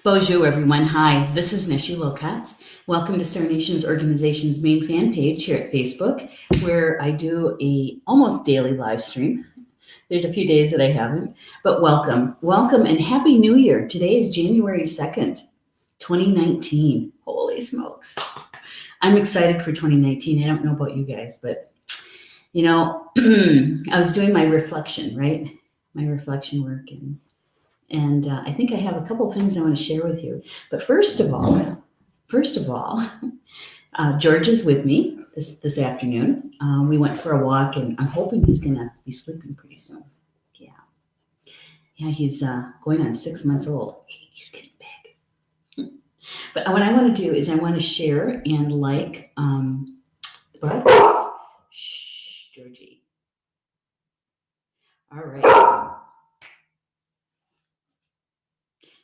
Bonjour, everyone. Hi, this is Neshi Lokotz. Welcome to Star Nations Organization's main fan page here at Facebook, where I do a almost daily live stream. There's a few days that I haven't, but welcome, and Happy New Year. Today is January 2nd, 2019. Holy smokes. I'm excited for 2019. I don't know about you guys, but I was doing my reflection, right? My reflection work, and I think I have a couple things I want to share with you. But first of all, George is with me this afternoon. We went for a walk, and I'm hoping he's gonna be sleeping pretty soon. Yeah, he's going on 6 months old. He's getting big. But what I want to do is I want to share and like the broadcast. Shh, Georgie. All right.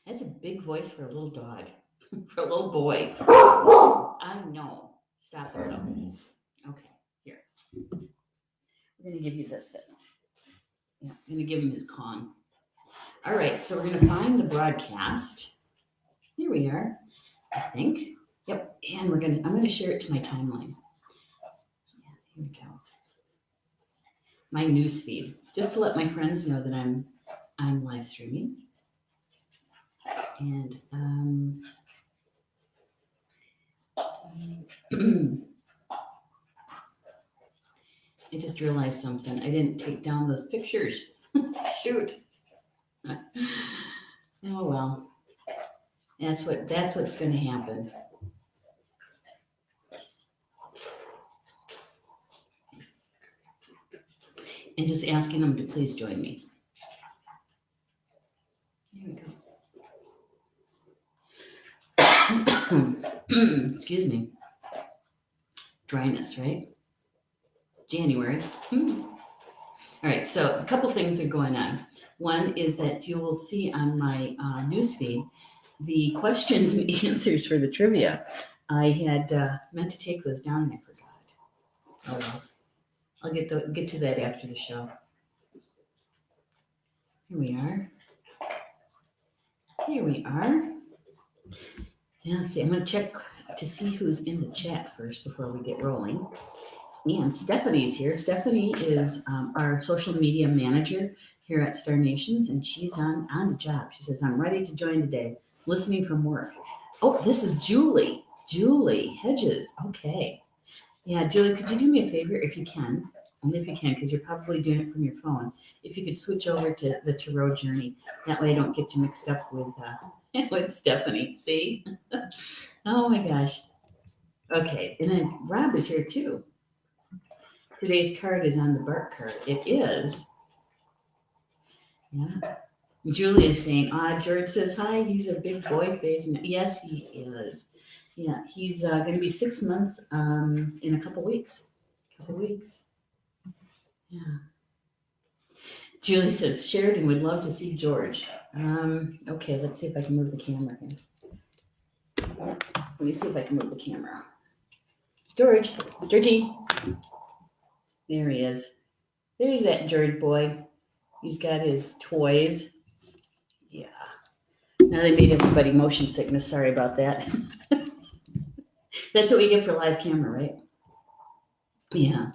That's a big voice for a little dog, for a little boy. I know. Stop it though. Okay, here. We're gonna give you this then. Yeah, I'm gonna give him his Kong. All right, so we're gonna find the broadcast. Here we are, I think. Yep, and I'm gonna share it to my timeline. Yeah, here we go. My news feed, just to let my friends know that I'm live streaming. And I just realized something. I didn't take down those pictures. Shoot. Oh well. That's what's going to happen. And just asking them to please join me. Here we go. Excuse me. Dryness, right? January. All right, so a couple things are going on. One is that you will see on my newsfeed the questions and answers for the trivia. I had meant to take those down and I forgot. Oh well. I'll get to that after the show. Here we are. Yeah, let's see. I'm going to check to see who's in the chat first before we get rolling. And Stephanie's here. Stephanie is our social media manager here at Star Nations, and she's on the job. She says, I'm ready to join today, listening from work. Oh, this is Julie. Julie Hedges. Okay. Yeah, Julie, could you do me a favor if you can? Only if you can, because you're probably doing it from your phone. If you could switch over to the Tarot Journey. That way I don't get you mixed up with Stephanie. See? Oh my gosh. Okay, and then Rob is here too. Today's card is on the bark card. It is. Yeah. Julie is saying, George says hi. He's a big boy face. Yes, he is. Yeah, he's going to be 6 months in a couple weeks. Yeah. Julie says, Sheridan would love to see George. Okay, let's see if I can move the camera here. Let me see if I can move the camera. Georgie. There he is. There's that George boy. He's got his toys. Yeah. Now they made everybody motion sickness. Sorry about that. That's what we get for live camera, right? Yeah.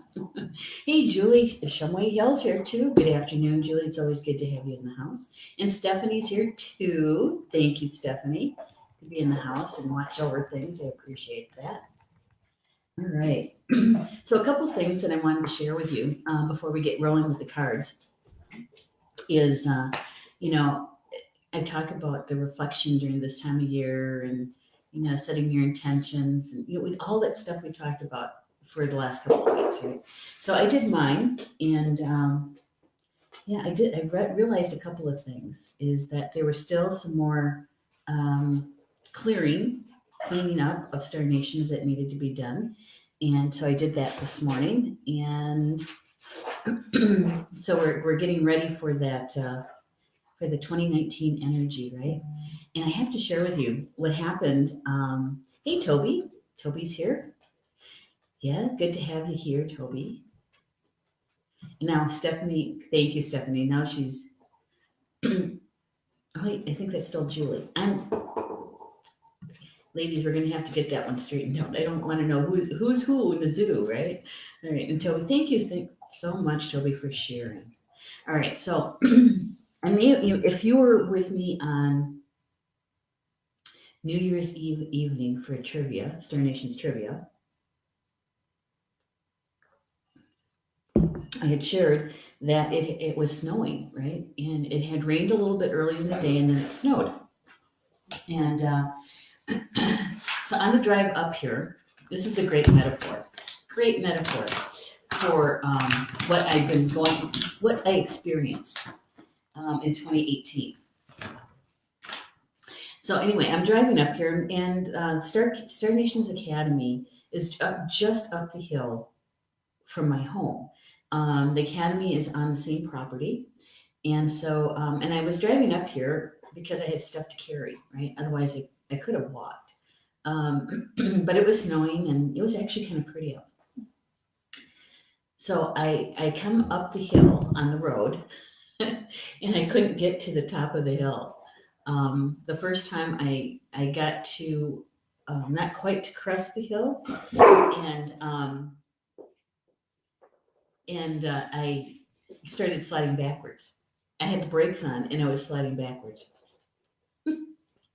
Hey, Julie Shumway Hill's here too. Good afternoon, Julie. It's always good to have you in the house. And Stephanie's here too. Thank you, Stephanie, to be in the house and watch over things. I appreciate that. All right. So a couple things that I wanted to share with you before we get rolling with the cards is, I talk about the reflection during this time of year and, setting your intentions and all that stuff we talked about for the last couple of weeks, right? So I did mine, and I did. I realized a couple of things. Is that there was still some more cleaning up of Star Nations that needed to be done, and so I did that this morning, and so we're getting ready for that for the 2019 energy, right? And I have to share with you what happened. Hey, Toby's here. Yeah, good to have you here, Toby. Now, Stephanie, thank you, Stephanie. Now she's, oh, wait, I think that's still Julie. ladies, we're going to have to get that one straightened out. I don't want to know who's who in the zoo, right? All right. And Toby, thank you so much, Toby, for sharing. All right. So, if you were with me on New Year's Eve evening for trivia, Star Nations trivia, I had shared that it was snowing, right? And it had rained a little bit earlier in the day, and then it snowed. And so on the drive up here, this is a great metaphor for what I experienced in 2018. So anyway, I'm driving up here, and Star Nations Academy is just up the hill from my home. The academy is on the same property, and so and I was driving up here because I had stuff to carry, right? Otherwise, I could have walked. But it was snowing, and it was actually kind of pretty out. So I come up the hill on the road, and I couldn't get to the top of the hill. The first time I got to not quite to crest the hill, and I started sliding backwards. I had the brakes on, and I was sliding backwards.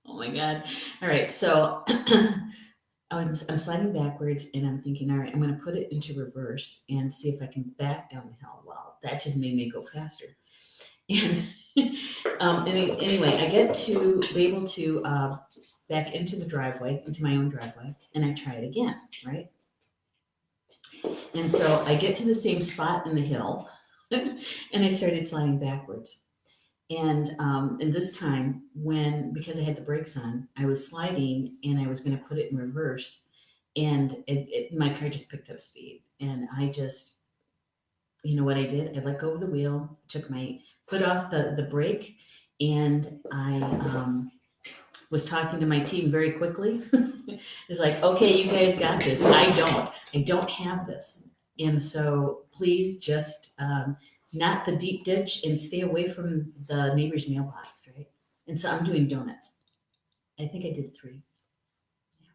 Oh my God! All right, so I'm sliding backwards, and I'm thinking, all right, I'm going to put it into reverse and see if I can back down the hill. Well, that just made me go faster. And anyway, I get to be able to back into the driveway, into my own driveway, and I try it again, right? And so I get to the same spot in the hill, and I started sliding backwards. And this time, because I had the brakes on, I was sliding, and I was going to put it in reverse, and my car just picked up speed, and I just, you know what I did? I let go of the wheel, took my foot off the brake, and I was talking to my team very quickly. It's like, okay, you guys got this. I don't have this. And so please just not the deep ditch and stay away from the neighbor's mailbox, right? And so I'm doing donuts. I think I did 3. Yeah.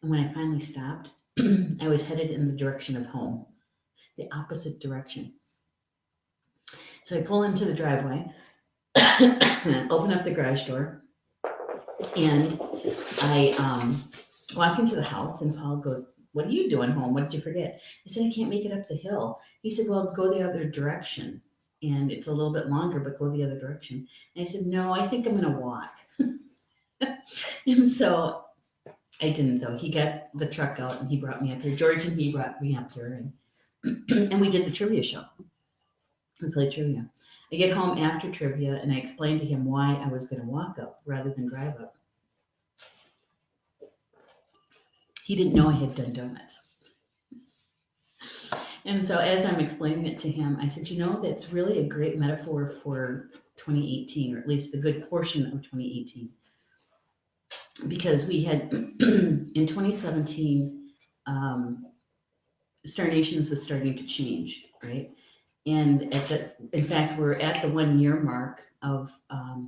And when I finally stopped, I was headed in the direction of home, the opposite direction. So I pull into the driveway, open up the garage door, and I walk into the house, and Paul goes, "What are you doing home? What did you forget?" I said, "I can't make it up the hill." He said, "Well, go the other direction. And it's a little bit longer, but go the other direction." And I said, "No, I think I'm going to walk." And so I didn't, though. He got the truck out, and he brought me up here. George and he brought me up here, and we did the trivia show. We played trivia. I get home after trivia, and I explained to him why I was going to walk up rather than drive up. He didn't know I had done donuts. And so as I'm explaining it to him, I said, that's really a great metaphor for 2018, or at least the good portion of 2018. Because we had, in 2017, Star Nations was starting to change, right? And in fact, we're at the 1-year mark of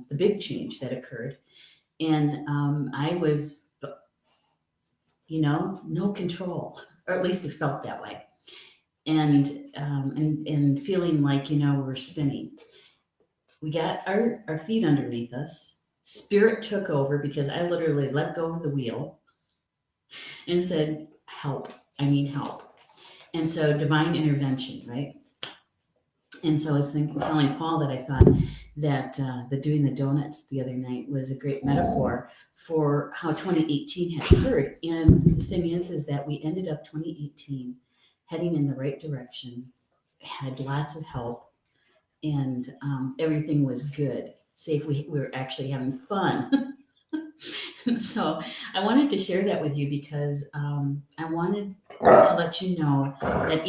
the big change that occurred. And I was, no control, or at least it felt that way. And feeling like, we're spinning. We got our feet underneath us. Spirit took over because I literally let go of the wheel and said, "Help, I need help." And so divine intervention, right? And so I was telling Paul that I thought that the doing the donuts the other night was a great metaphor for how 2018 had occurred. And the thing is that we ended up 2018 heading in the right direction, had lots of help, and everything was good. Save we were actually having fun. So I wanted to share that with you because I wanted to let you know that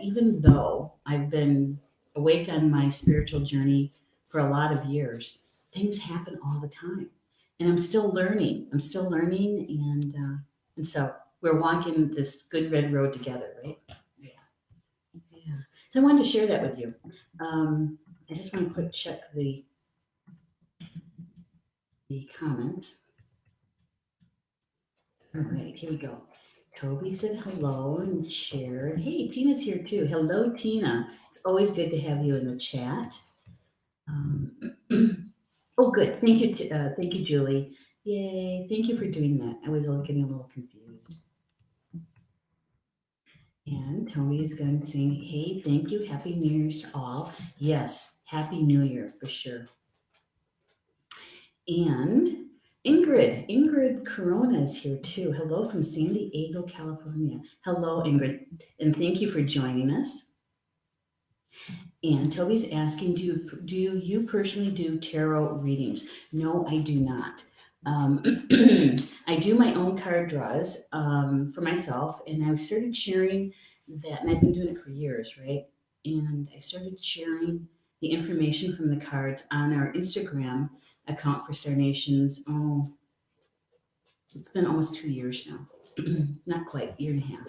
even though I've been awake on my spiritual journey for a lot of years, things happen all the time, and I'm still learning. And so we're walking this good red road together, right? Yeah. So I wanted to share that with you. I just want to quick check the comments. All right, here we go. Toby said hello and shared. Hey, Tina's here too. Hello, Tina. It's always good to have you in the chat. Um, oh, good. Thank you, Julie. Yay! Thank you for doing that. I was getting a little confused. And Tony's going to say, "Hey, thank you. Happy New Year's to all." Yes, Happy New Year for sure. And Ingrid Corona is here too. Hello from San Diego, California. Hello, Ingrid, and thank you for joining us. And Toby's asking, do you personally do tarot readings? No, I do not. I do my own card draws for myself, and I've started sharing that, and I've been doing it for years, right? And I started sharing the information from the cards on our Instagram account for Star Nations. Oh, it's been almost 2 years now. Not quite, year and a half.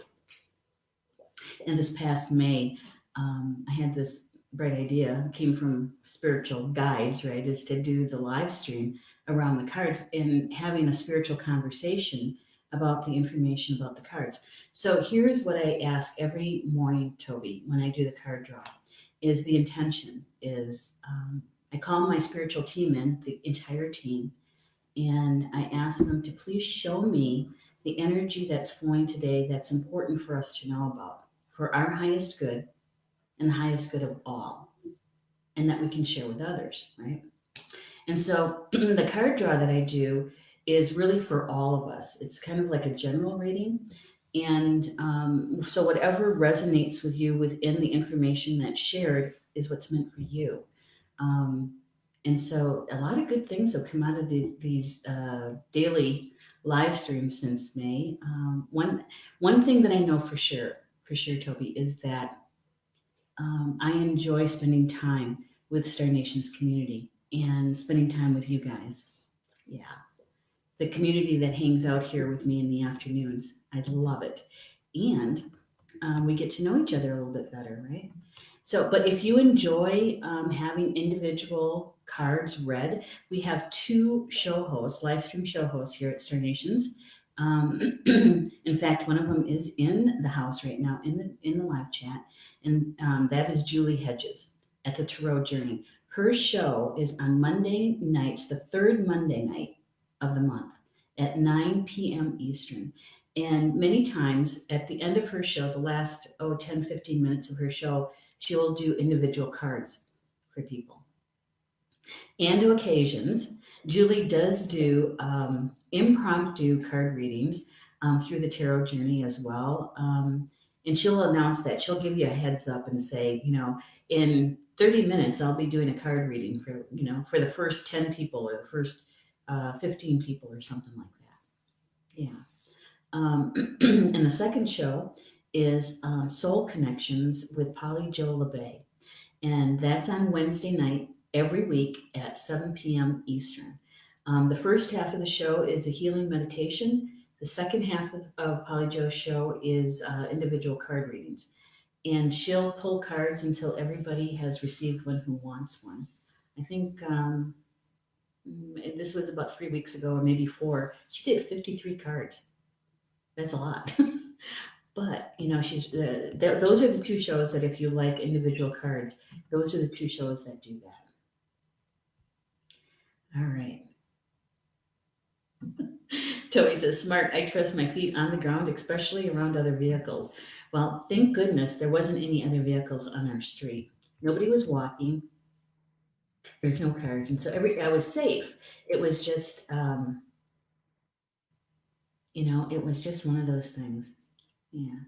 And this past May, I had this bright idea, came from spiritual guides, right? Is to do the live stream around the cards and having a spiritual conversation about the information about the cards. So here's what I ask every morning, Toby, when I do the card draw, is the intention is I call my spiritual team in, the entire team, and I ask them to please show me the energy that's flowing today that's important for us to know about, for our highest good and the highest good of all, and that we can share with others, right? And so the card draw that I do is really for all of us. It's kind of like a general reading. And so whatever resonates with you within the information that's shared is what's meant for you. Um, and so a lot of good things have come out of these daily live streams since May. One thing that I know for sure, Toby, is that I enjoy spending time with Star Nations community and spending time with you guys. Yeah, the community that hangs out here with me in the afternoons. I love it. And we get to know each other a little bit better, right? So, but if you enjoy having individual cards read, we have two show hosts, live stream show hosts here at Star Nations. In fact, one of them is in the house right now in the live chat, and that is Julie Hedges at the Tarot Journey. Her show is on Monday nights, the third Monday night of the month at 9 p.m. Eastern. And many times at the end of her show, the last 10, 15 minutes of her show, she will do individual cards for people. And to occasions, Julie does do impromptu card readings through the Tarot Journey as well. And she'll announce that. She'll give you a heads up and say, in 30 minutes, I'll be doing a card reading for the first 10 people or the first 15 people or something like that. Yeah. And the second show is Soul Connections with Polly Jo LeBay. And that's on Wednesday night every week at 7 p.m. Eastern. The first half of the show is a healing meditation. The second half of Polly Jo's show is individual card readings. And she'll pull cards until everybody has received one who wants one. I think this was about 3 weeks ago or maybe 4. She did 53 cards. That's a lot. But she's those are the two shows that if you like individual cards, those are the two shows that do that. All right. Toby says, smart. I trust my feet on the ground, especially around other vehicles. Well, thank goodness there wasn't any other vehicles on our street. Nobody was walking. There's no cars, and so I was safe. It was just, it was just one of those things. Yeah.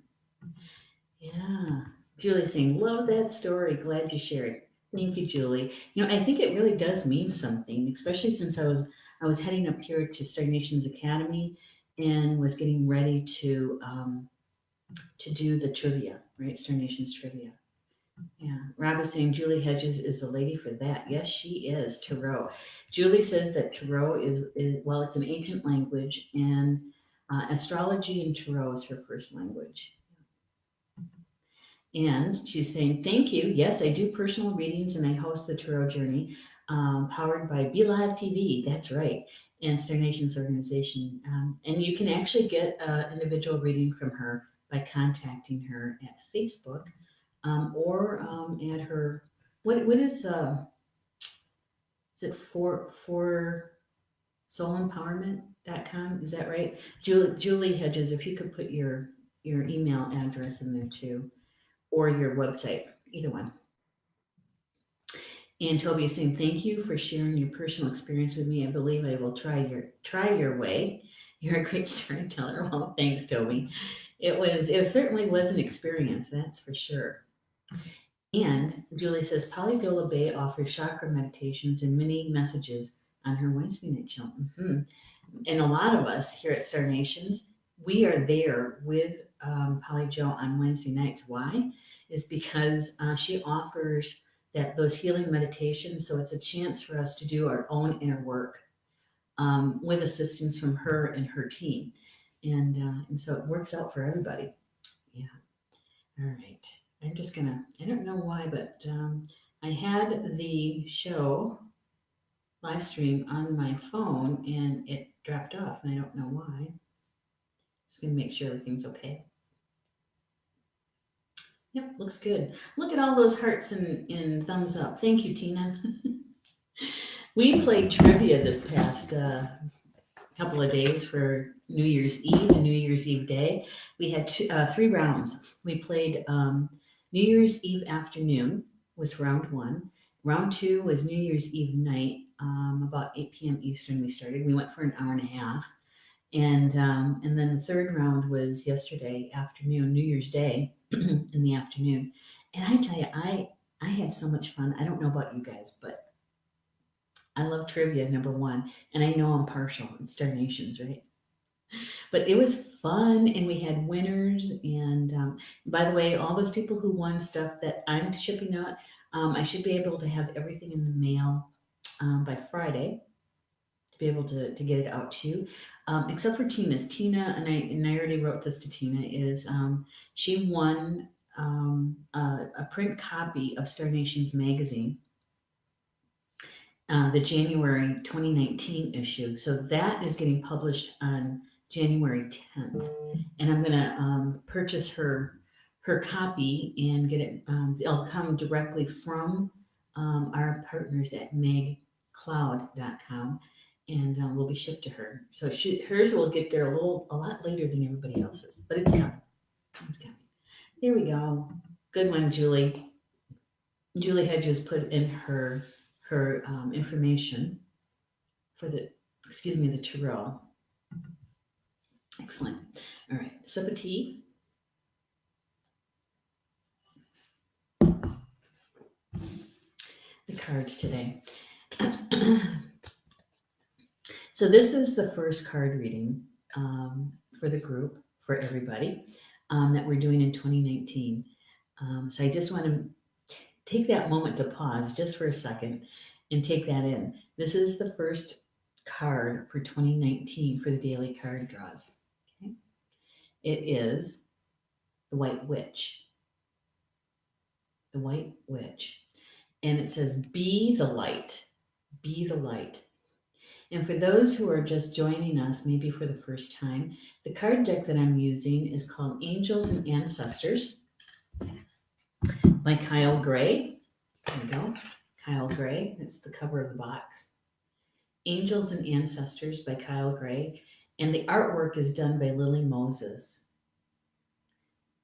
Yeah. Julie's saying, love that story. Glad you shared. Thank you, Julie. I think it really does mean something, especially since I was heading up here to Star Nations Academy and was getting ready to do the trivia, right? Star Nations trivia. Yeah. Rob is saying Julie Hedges is the lady for that. Yes, she is. Tarot. Julie says that Tarot is well, it's an ancient language, and astrology and Tarot is her first language. And she's saying, thank you. Yes, I do personal readings and I host the Tarot Journey, powered by Be Live TV. That's right. and Star Nations organization. And you can actually get an individual reading from her by contacting her at Facebook or at her, what is it for soulempowerment.com? Is that right? Julie Hedges, if you could put your email address in there too, or your website, either one. And Toby is saying, thank you for sharing your personal experience with me. I believe I will try your way. You're a great storyteller. Well, thanks, Toby. It certainly was an experience, that's for sure. And Julie says, Polybiola Bay offers chakra meditations and mini messages on her Wednesday night show. And a lot of us here at Star Nations, we are there with Polly Joe on Wednesday nights. Why? Is because she offers those healing meditations. So it's a chance for us to do our own inner work with assistance from her and her team. And so it works out for everybody. Yeah. All right. I'm just gonna, I don't know why, but I had the show live stream on my phone and it dropped off and I don't know why. Just gonna make sure everything's okay. Yep, looks good. Look at all those hearts and thumbs up. Thank you, Tina. We played trivia this past couple of days for New Year's Eve and New Year's Eve day. We had 3 rounds. We played New Year's Eve afternoon was round 1. Round 2 was New Year's Eve night, about 8 p.m. Eastern we started. We went for an hour and a half. And then the 3rd round was yesterday afternoon, New Year's Day in the afternoon. And I tell you, I had so much fun. I don't know about you guys, but I love trivia, number 1. And I know I'm partial in Star Nations, right? But it was fun, and we had winners. And by the way, all those people who won stuff that I'm shipping out, I should be able to have everything in the mail by Friday to be able to get it out to you. Except for Tina's. Tina, and I already wrote this to Tina, is she won a print copy of Star Nations magazine, the January 2019 issue. So that is getting published on January 10th. And I'm going to purchase her copy and get it. It'll come directly from our partners at megcloud.com and will be shipped to her. So hers will get there a lot later than everybody else's, but it's coming. It's coming. There we go. Good one, Julie. Julie had just put in her information for the Tyrrell. Excellent. All right, sip of tea. The cards today. So this is the first card reading for the group, for everybody, that we're doing in 2019. So I just want to take that moment to pause just for a second and take that in. This is the first card for 2019 for the daily card draws. Okay? It is the White Witch. The White Witch. And it says, be the light. Be the light. And for those who are just joining us, maybe for the first time, the card deck that I'm using is called Angels and Ancestors by Kyle Gray. There we go. Kyle Gray. That's the cover of the box. Angels and Ancestors by Kyle Gray. And the artwork is done by Lily Moses.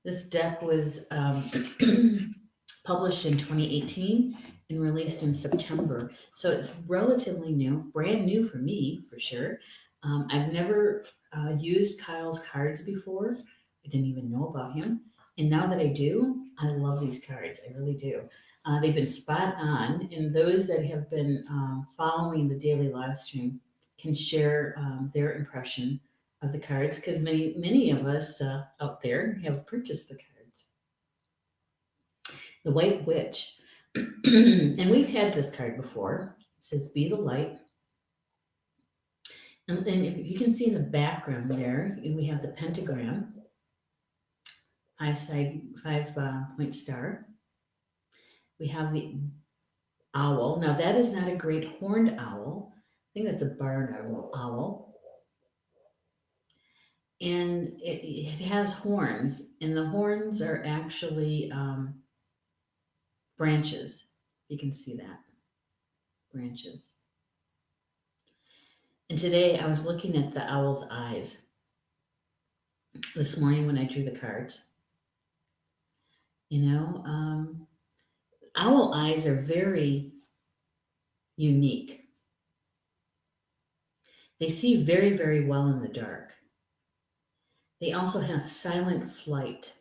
This deck was published in 2018 and released in September. So it's relatively new, brand new for me, for sure. I've never used Kyle's cards before. I didn't even know about him. And now that I do, I love these cards. I really do. They've been spot on. And those that have been following the daily live stream can share their impression of the cards, because many of us out there have purchased the cards. The White Witch. And we've had this card before. It says, be the light. And then you can see in the background there, we have the pentagram, 5-point star. We have the owl. Now that is not a great horned owl. think that's a barn owl. And it has horns, and the horns are actually branches. You can see that, branches. And today I was looking at the owl's eyes this morning when I drew the cards. You know, owl eyes are very unique. They see very, very well in the dark. They also have silent flight.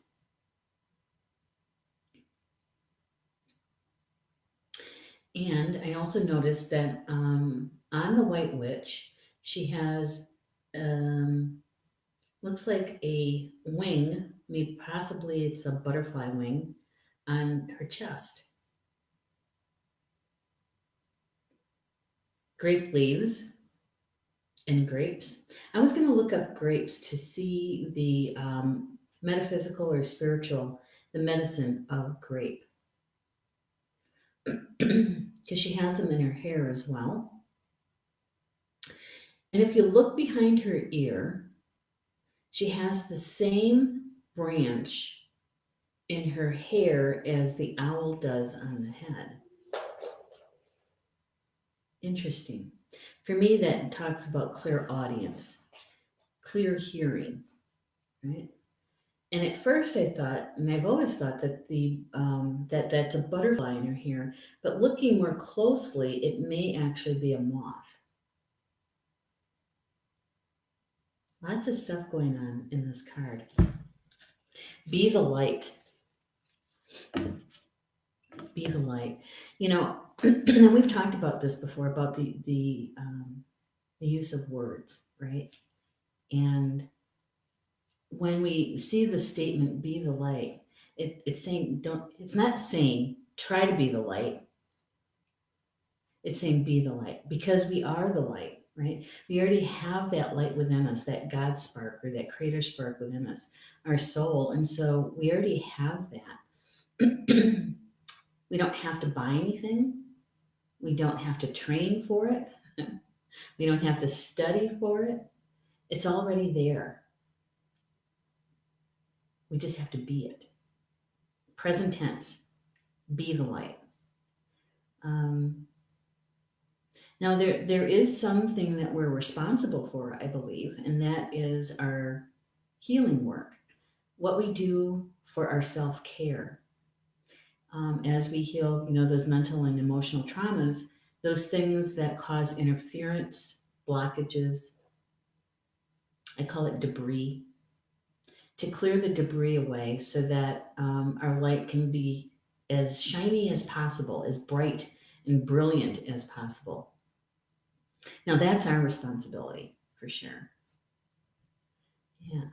And I also noticed that on the White Witch, she has um, looks like a wing, maybe possibly it's a butterfly wing on her chest. Grape leaves and grapes. I was going to look up grapes to see the metaphysical or spiritual, the medicine of grape, because she has them in her hair as well. And if you look behind her ear, she has the same branch in her hair as the owl does on the head. Interesting. For me, that talks about clear audience, clear hearing, right? And at first, I thought, and I've always thought that that's a butterfly in her hair, but looking more closely, it may actually be a moth. Lots of stuff going on in this card. Be the light. Be the light. You know, and we've talked about this before about the use of words, right? And when we see the statement "be the light," it's saying don't. It's not saying try to be the light. It's saying be the light because we are the light, right? We already have that light within us, that God spark or that Creator spark within us, our soul, and so we already have that. We don't have to buy anything. We don't have to train for it. We don't have to study for it. It's already there. We just have to be it. Present tense, be the light. Um, Now, there is something that we're responsible for, I believe, and that is our healing work, what we do for our self care. As we heal, those mental and emotional traumas, those things that cause interference, blockages, I call it debris, to clear the debris away so that our light can be as shiny as possible, as bright and brilliant as possible. Now, that's our responsibility for sure. Yeah.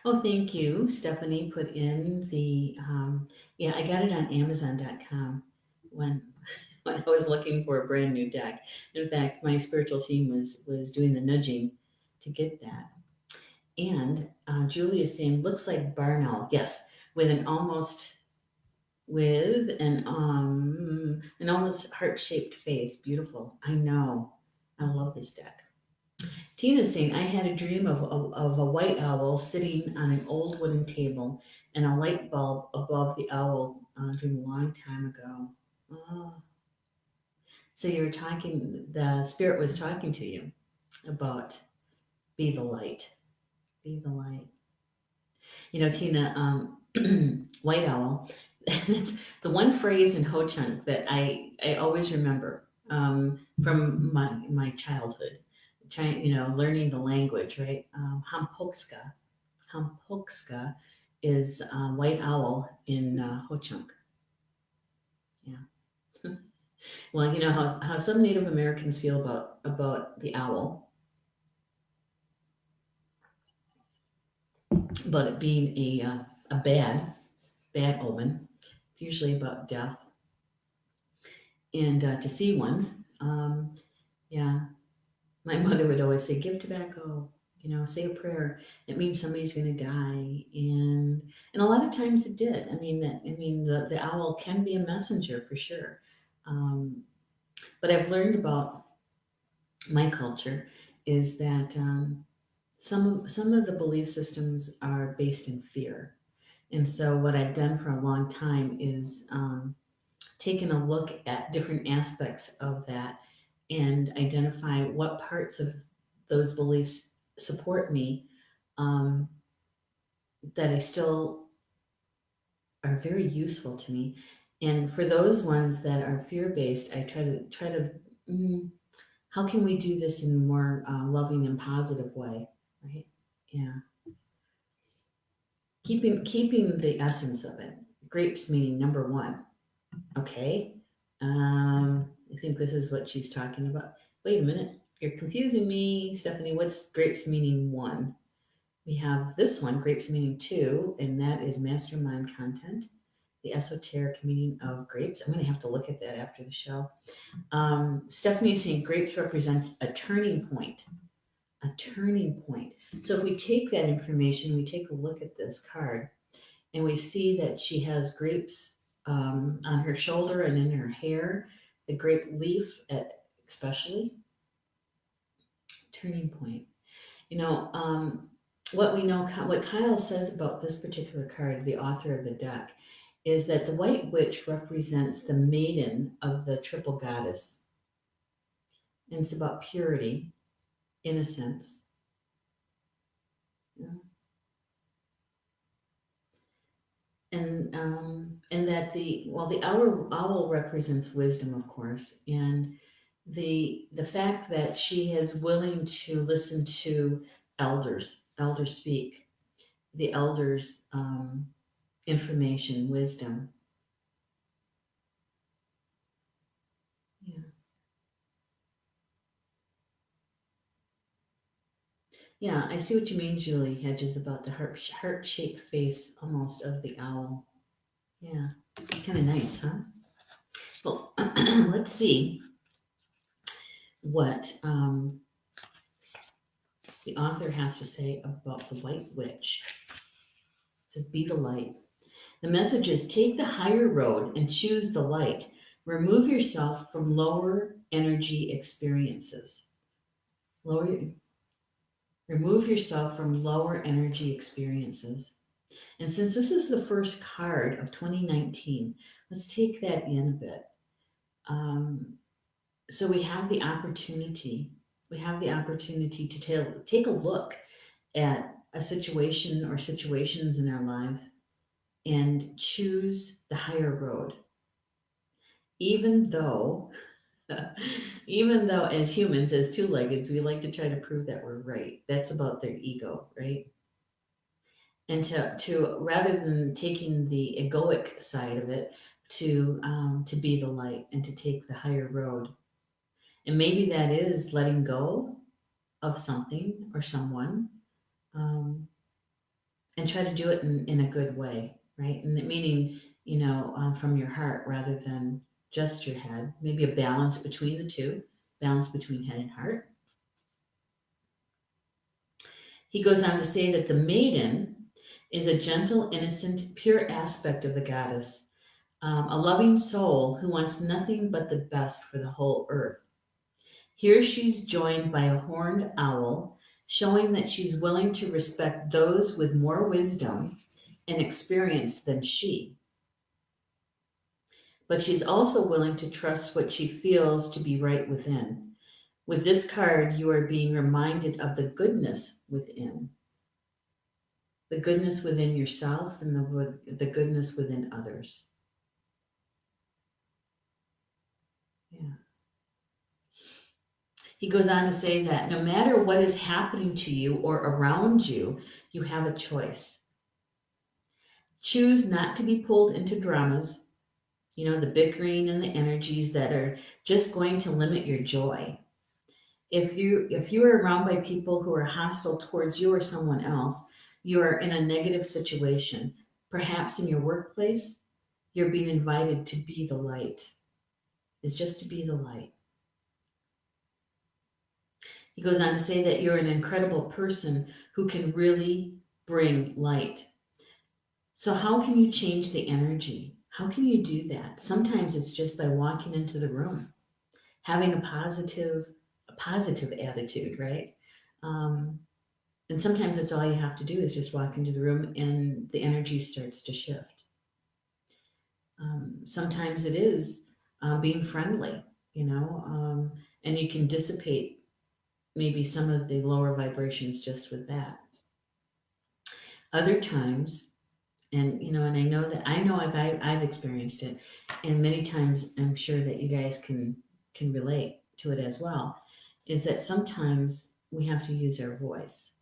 Oh, thank you. Stephanie put in yeah, I got it on Amazon.com when when I was looking for a brand new deck. In fact, my spiritual team was doing the nudging to get that. And Julie is saying, looks like barn owl. Yes, with an almost heart shaped face. Beautiful. I know. I love this deck. Tina's saying, I had a dream of a white owl sitting on an old wooden table and a light bulb above the owl dream a long time ago. Oh. So you were talking, the spirit was talking to you about be the light. Be the light. Tina, white owl, it's the one phrase in Ho Chunk that I always remember from my childhood, learning the language, right? Hampokska is white owl in Ho Chunk. Yeah. Well, you know how some Native Americans feel about the owl, about it being a bad omen, usually about death. And to see one, yeah, my mother would always say, "Give tobacco." Say a prayer. It means somebody's going to die, and a lot of times it did. The owl can be a messenger for sure. But I've learned about my culture, is that some of the belief systems are based in fear. And so what I've done for a long time is taken a look at different aspects of that and identify what parts of those beliefs support me, um, that I still are very useful to me. And for those ones that are fear based, I try to mm, how can we do this in a more loving and positive way, right? Yeah, keeping the essence of it. Grapes meaning number one. Okay. I think this is what she's talking about. Wait a minute. You're confusing me, Stephanie. What's grapes meaning one? We have this one, grapes meaning two, and that is mastermind content, the esoteric meaning of grapes. I'm going to have to look at that after the show. Stephanie is saying grapes represent a turning point. A turning point. So if we take that information, we take a look at this card, and we see that she has grapes on her shoulder and in her hair, the grape leaf, especially turning point. You know, what we know, what Kyle says about this particular card, the author of the deck, is that the White Witch represents the maiden of the triple goddess, and it's about purity, innocence, you know, and that the owl represents wisdom, of course, and the fact that she is willing to listen to elders speak, the elders information, wisdom. Yeah, yeah, I see what you mean, Julie Hedges, about the heart shaped face almost of the owl. Yeah, kind of nice, huh? Well, let's see what the author has to say about the White Witch. It says, "Be the light." The message is, take the higher road and choose the light. Remove yourself from lower energy experiences. Lower, remove yourself from lower energy experiences. And since this is the first card of 2019, let's take that in a bit. Um, so we have the opportunity. We have the opportunity to take a look at a situation or situations in our life and choose the higher road, even though even though as humans, as two-leggeds, we like to try to prove that we're right. That's about their ego, right? And to rather than taking the egoic side of it, to be the light and to take the higher road. And maybe that is letting go of something or someone, um, and try to do it in a good way, right? And meaning, from your heart rather than just your head. Maybe a balance between the two, balance between head and heart. He goes on to say that the maiden is a gentle, innocent, pure aspect of the goddess, a loving soul who wants nothing but the best for the whole earth. Here she's joined by a horned owl, showing that she's willing to respect those with more wisdom and experience than she. But she's also willing to trust what she feels to be right within. With this card, you are being reminded of the goodness within yourself, and the goodness within others. Yeah. He goes on to say that no matter what is happening to you or around you, you have a choice. Choose not to be pulled into dramas, the bickering and the energies that are just going to limit your joy. If you are around by people who are hostile towards you or someone else, you are in a negative situation. Perhaps in your workplace, you're being invited to be the light. It's just to be the light. He goes on to say that you're an incredible person who can really bring light. So, how can you change the energy? How can you do that? Sometimes it's just by walking into the room, having a a positive attitude, right? Um, and sometimes it's all you have to do is just walk into the room and the energy starts to shift. Sometimes it is being friendly, you know, and you can dissipate maybe some of the lower vibrations just with that. Other times, and you know, and I know that I've experienced it, and many times I'm sure that you guys can relate to it as well, is that sometimes we have to use our voice.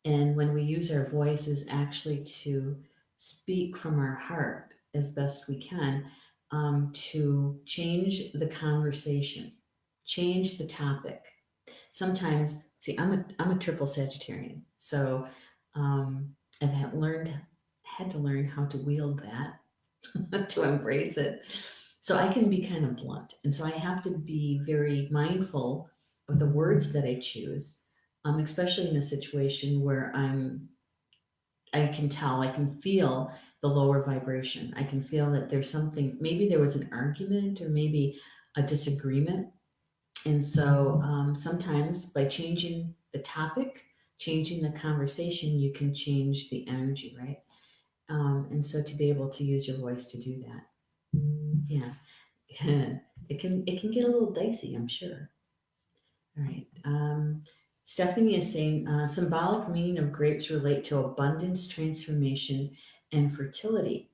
And when we use our voice is actually to speak from our heart as best we can, to change the conversation, change the topic. Sometimes, see, I'm a triple Sagittarian, so I've had to learn how to wield that, to embrace it. So I can be kind of blunt, and so I have to be very mindful of the words that I choose, especially in a situation where I can feel the lower vibration. I can feel that there's something. Maybe there was an argument, or maybe a disagreement, and so sometimes by changing the topic, changing the conversation, you can change the energy, right? And so to be able to use your voice to do that, yeah, it can get a little dicey, I'm sure. All right. Stephanie is saying symbolic meaning of grapes relate to abundance, transformation, and fertility.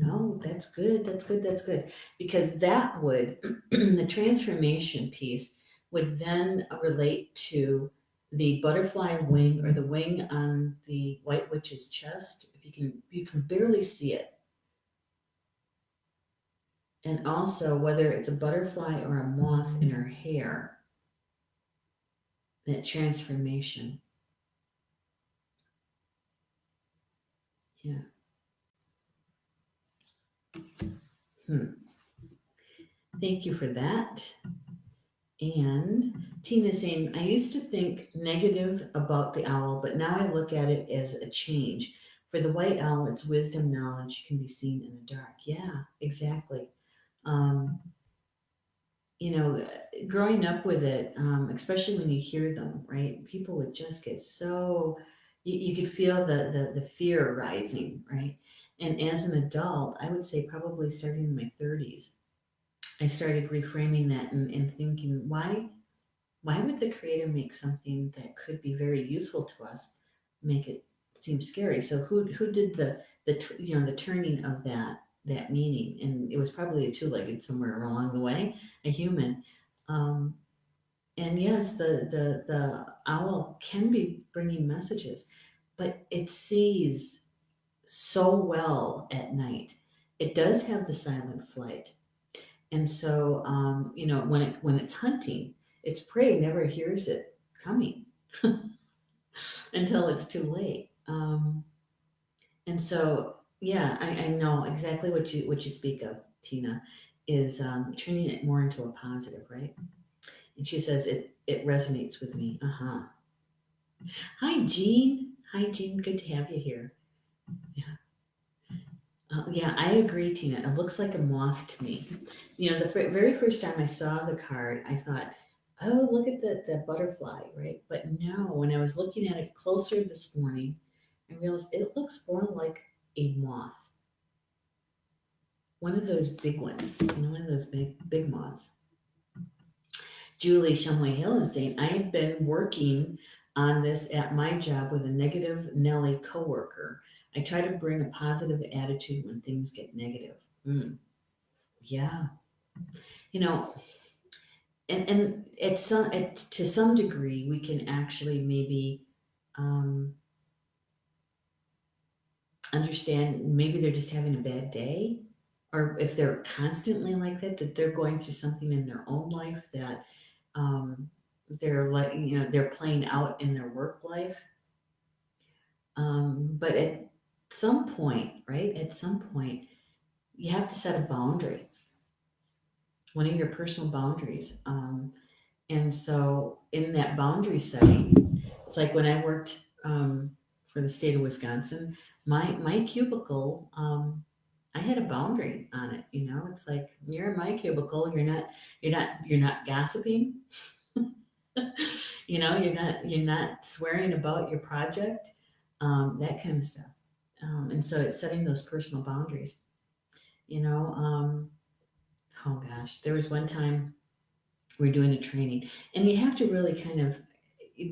Oh, that's good. That's good. That's good. Because that would, the transformation piece would then relate to the butterfly wing or the wing on the White Witch's chest. If you can barely see it. And also whether it's a butterfly or a moth in her hair, that transformation. Yeah. Hmm. Thank you for that. And Tina's saying, I used to think negative about the owl, but now I look at it as a change. For the white owl, its wisdom, knowledge can be seen in the dark. Yeah, exactly. Um, you know, growing up with it, especially when you hear them, right? People would just get so, you could feel the fear rising, right? And as an adult, I would say probably starting in my 30s, I started reframing that and thinking, why would the creator make something that could be very useful to us make it seem scary? So who did the turning of that meaning? And it was probably a two-legged somewhere along the way, a human. Um, and yes, the owl can be bringing messages, but it sees so well at night. It does have the silent flight. And so, when it's hunting, its prey never hears it coming until it's too late. And so, yeah, I know exactly what you speak of, Tina, is turning it more into a positive, right? And she says it resonates with me. Uh huh. Hi, Jean. Hi, Jean. Good to have you here. Yeah. Yeah, I agree, Tina. It looks like a moth to me. You know, the very first time I saw the card, I thought, oh, look at the butterfly, right? But no, when I was looking at it closer this morning, I realized it looks more like a moth, one of those big ones, one of those big moths. Julie Shumway Hill is saying, I have been working on this at my job with a negative Nelly coworker. I try to bring a positive attitude when things get negative. Mm, yeah, you know, and to some degree, we can actually maybe um, understand maybe they're just having a bad day, or if they're constantly like that they're going through something in their own life that um, they're like they're playing out in their work life. But at some point, right? At some point, you have to set a boundary, one of your personal boundaries. And so, in that boundary setting, it's like when I worked for the state of Wisconsin, my cubicle, I had a boundary on it. It's like you're in my cubicle. You're not gossiping. You're not swearing about your project, that kind of stuff. And so it's setting those personal boundaries. You know, oh gosh, there was one time we're doing a training, and you have to really kind of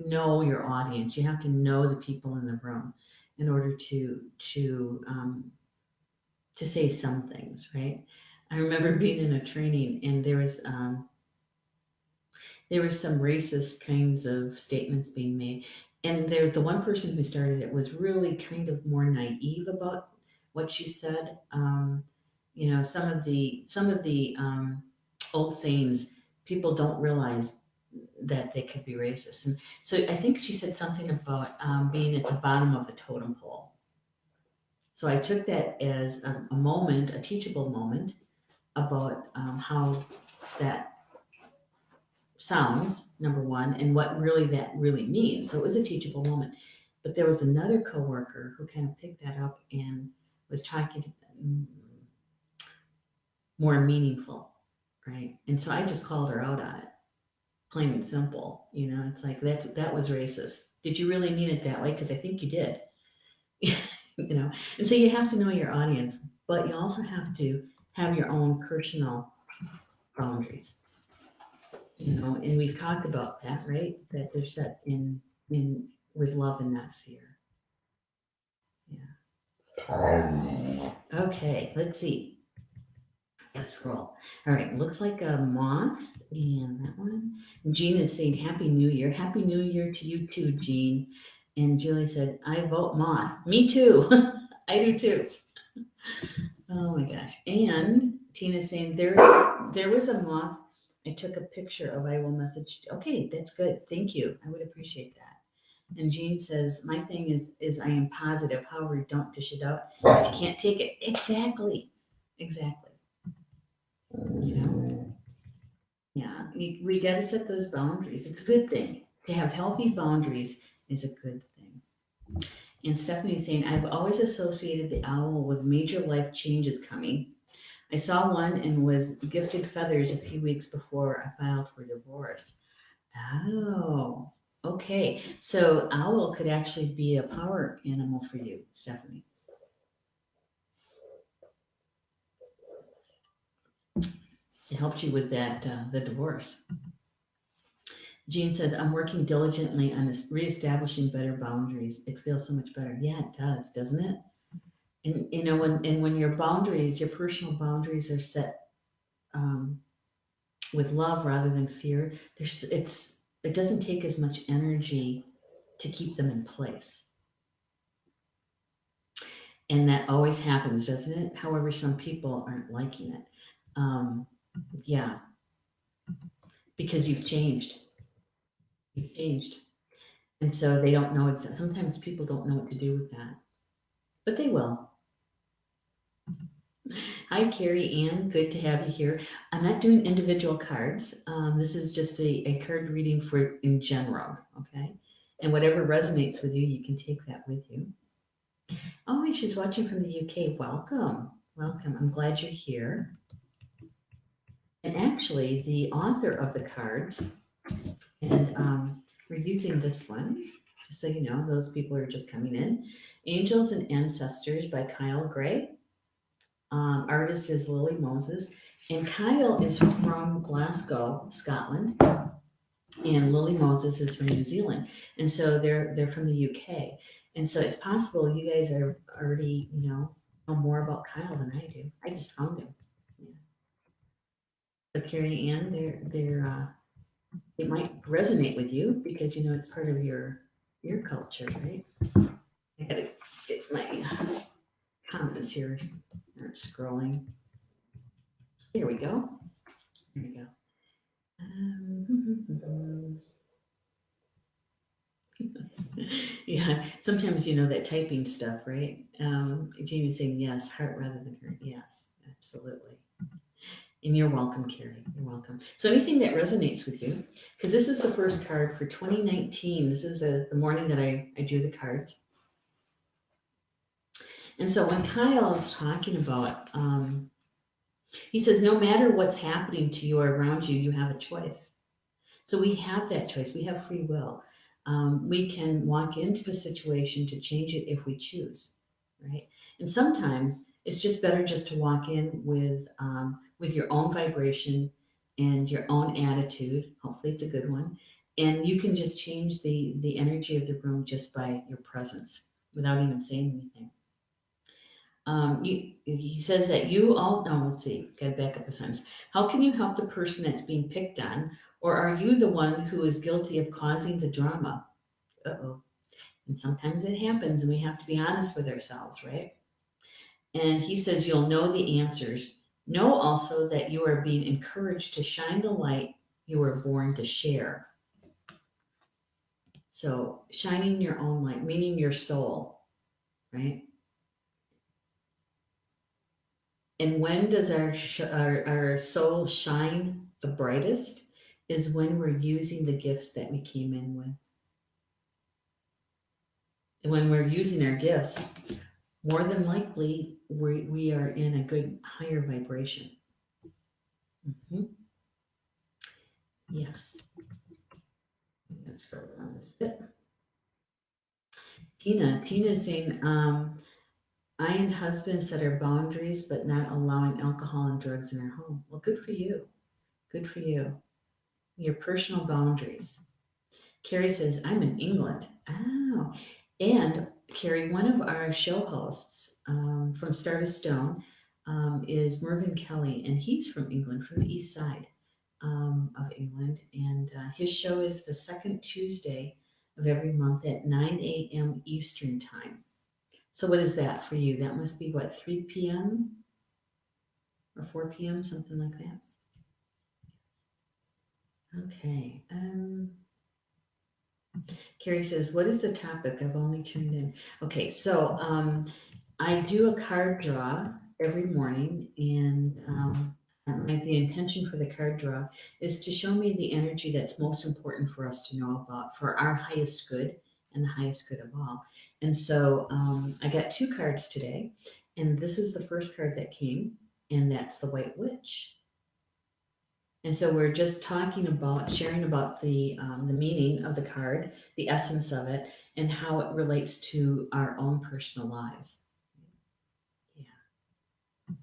know your audience. You have to know the people in the room in order to say some things, right? I remember being in a training, and there was some racist kinds of statements being made, and there's the one person who started it was really kind of more naive about what she said. Some of the old sayings, people don't realize that they could be racist, and so I think she said something about being at the bottom of the totem pole. So I took that as a moment, a teachable moment about how that sounds, number one, and what really that really means. So it was a teachable moment. But there was another coworker who kind of picked that up and was talking more meaningful, right? And so I just called her out on it, plain and simple. It's like that was racist. Did you really mean it that way? Because I think you did. And so you have to know your audience, but you also have to have your own personal boundaries. And we've talked about that, right? That they're set in with love and not fear. Yeah. Okay, let's see. Gotta scroll. All right, looks like a moth, and that one. Jean is saying Happy New Year. Happy New Year to you too, Jean. And Julie said, I vote moth. Me too. I do too. Oh my gosh. And Tina's saying there was a moth I took a picture of. I will message. Okay, that's good. Thank you. I would appreciate that. And Jean says, my thing is I am positive. However, don't dish it out if you can't take it. Exactly. Yeah. We got to set those boundaries. It's a good thing to have healthy boundaries. Is a good thing. And Stephanie's saying, I've always associated the owl with major life changes coming. I saw one and was gifted feathers a few weeks before I filed for divorce. Oh, okay. So owl could actually be a power animal for you, Stephanie. It helped you with that, the divorce. Jean says, I'm working diligently on reestablishing better boundaries. It feels so much better. Yeah, it does, doesn't it? And when your boundaries, your personal boundaries are set with love rather than fear, it doesn't take as much energy to keep them in place. And that always happens, doesn't it? However, some people aren't liking it. Yeah, because you've changed. You've changed. And so they don't know sometimes people don't know what to do with that. But they will. Hi, Carrie Ann. Good to have you here. I'm not doing individual cards. This is just a card reading for in general, okay? And whatever resonates with you, you can take that with you. Oh, she's watching from the UK. Welcome. Welcome. I'm glad you're here. And actually, the author of the cards, and we're using this one, just so you know, those people are just coming in. Angels and Ancestors by Kyle Gray. Artist is Lily Moses. And Kyle is from Glasgow, Scotland. And Lily Moses is from New Zealand. And so they're from the UK. And so it's possible you guys are already, know more about Kyle than I do. I just found him. Yeah. So Carrie Ann, it might resonate with you because it's part of your culture, right? I gotta get my comments here. Aren't scrolling. There we go. There we go. Yeah, sometimes that typing stuff, right? Jamie's saying yes, heart rather than hurt. Yes, absolutely. And you're welcome, Carrie. You're welcome. So anything that resonates with you, because this is the first card for 2019. This is the morning that I do the cards. And so when Kyle is talking about, he says, no matter what's happening to you or around you, you have a choice. So we have that choice. We have free will. We can walk into the situation to change it if we choose, right? And sometimes it's just better just to walk in with your own vibration and your own attitude. Hopefully, it's a good one, and you can just change the energy of the room just by your presence without even saying anything. He says that you all, no, let's see, gotta back up a sentence. How can you help the person that's being picked on, or are you the one who is guilty of causing the drama? Uh-oh. And sometimes it happens, and we have to be honest with ourselves, right? And he says you'll know the answers. Know also that you are being encouraged to shine the light you were born to share. So, shining your own light, meaning your soul, right? And when does our soul shine the brightest? Is when we're using the gifts that we came in with. And when we're using our gifts, more than likely we are in a good higher vibration. Mhm. Yes. Let's go down this bit. Tina is saying, I and husband set our boundaries, but not allowing alcohol and drugs in our home. Well, good for you. Good for you. Your personal boundaries. Carrie says, I'm in England. Oh, and Carrie, one of our show hosts from Star to Stone is Mervyn Kelly, and he's from England, from the east side of England. And his show is the second Tuesday of every month at 9 a.m. Eastern Time. So, what is that for you? That must be what, 3 p.m. or 4 p.m., something like that? Okay. Carrie says, what is the topic? I've only tuned in. Okay, so I do a card draw every morning, and the intention for the card draw is to show me the energy that's most important for us to know about for our highest good and the highest good of all. And so I got two cards today, and this is the first card that came, and that's the White Witch. And so we're just talking about sharing about the meaning of the card, the essence of it, and how it relates to our own personal lives. Yeah.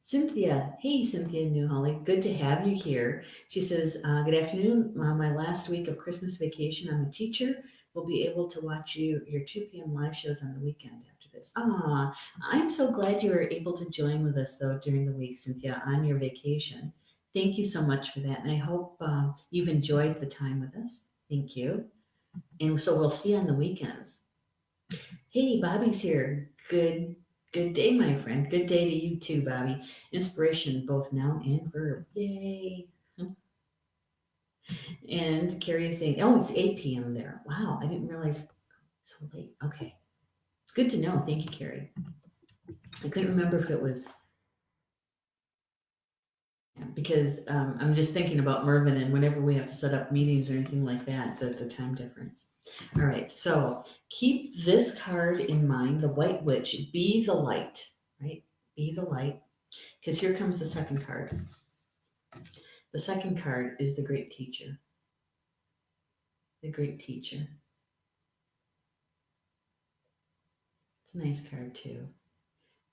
Cynthia, hey Cynthia New Holly, good to have you here. She says, "Good afternoon. My last week of Christmas vacation. I'm a teacher. We'll be able to watch your 2 p.m. live shows on the weekend after this." Ah, I'm so glad you were able to join with us though during the week, Cynthia, on your vacation. Thank you so much for that, and I hope you've enjoyed the time with us. Thank you. And so we'll see you on the weekends. Hey, Bobby's here. Good day, my friend. Good day to you too, Bobby. Inspiration, both noun and verb. Yay. And Carrie is saying, oh, it's 8 p.m. there. Wow, I didn't realize so late. Okay. It's good to know. Thank you, Carrie. I couldn't remember if it was because I'm just thinking about Mervyn and whenever we have to set up meetings or anything like that, the time difference. All right, so keep this card in mind, the White Witch, be the light, right? Be the light, because here comes the second card. The second card is the Great Teacher. The Great Teacher. It's a nice card too.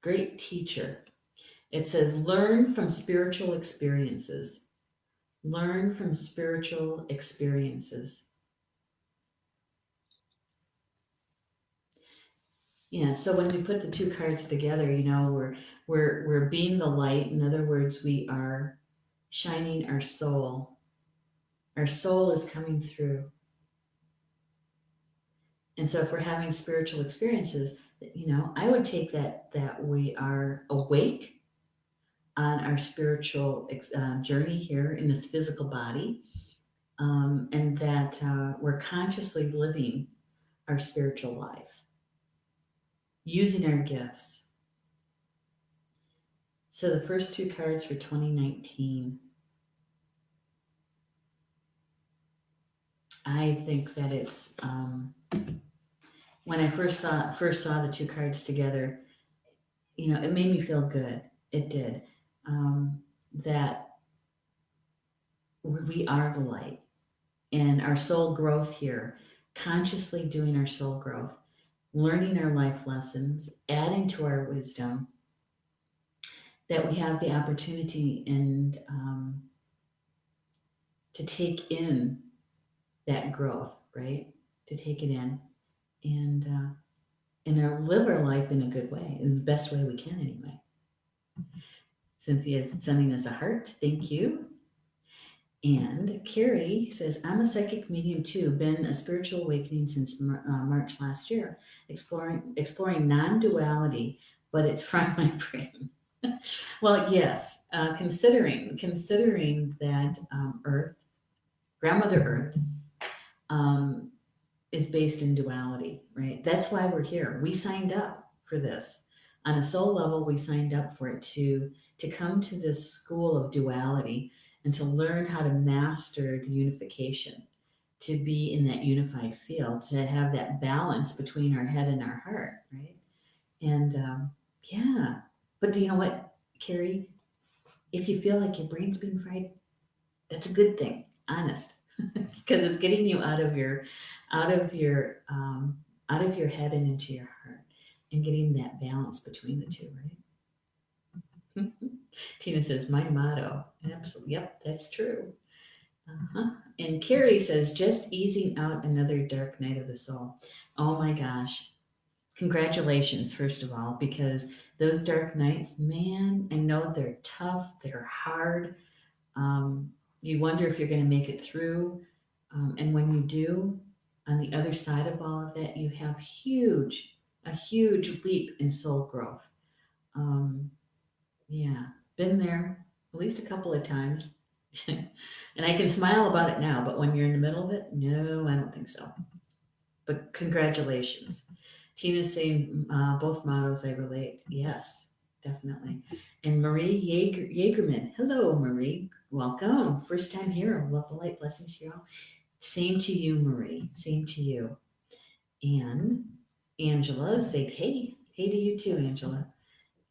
Great Teacher. It says, learn from spiritual experiences. Learn from spiritual experiences. Yeah, so when we put the two cards together, we're being the light. In other words, we are shining our soul. Our soul is coming through. And so if we're having spiritual experiences, I would take that we are awake on our spiritual journey here in this physical body, and that we're consciously living our spiritual life, using our gifts. So the first two cards for 2019, I think that it's when I first saw the two cards together, it made me feel good. It did. That we are the light. and our soul growth here, consciously doing our soul growth, learning our life lessons, adding to our wisdom, that we have the opportunity and to take in that growth, right? To take it in and live our life in a good way, in the best way we can, anyway. Cynthia is sending us a heart. Thank you. And Carrie says, I'm a psychic medium too, been a spiritual awakening since March last year, exploring non-duality, but it's from my brain. Well, yes, considering that Earth, Grandmother Earth, um, is based in duality, right? That's why we're here. We signed up for this. On a soul level, we signed up for it to come to this school of duality and to learn how to master the unification, to be in that unified field, to have that balance between our head and our heart, right? And yeah, but you know what, Carrie? If you feel like your brain's being fried, that's a good thing. Honest, because it's getting you out of your out of your head and into your heart, and getting that balance between the two, right? Tina says, my motto. Absolutely. Yep, that's true. Uh-huh. And Carrie says, just easing out another dark night of the soul. Oh my gosh. Congratulations, first of all, because those dark nights, man, I know they're tough, they're hard. Um, you wonder if you're going to make it through. And when you do, on the other side of all of that, you have a huge leap in soul growth. Um, yeah, been there at least a couple of times. And I can smile about it now, but when you're in the middle of it, no, I don't think so. But congratulations. Tina's saying both mottos I relate. Yes, definitely. And Marie Jaegerman. Hello, Marie. Welcome. First time here. Love the light. Blessings to you all. Same to you, Marie. Same to you. And Angela said, hey. Hey to you too, Angela.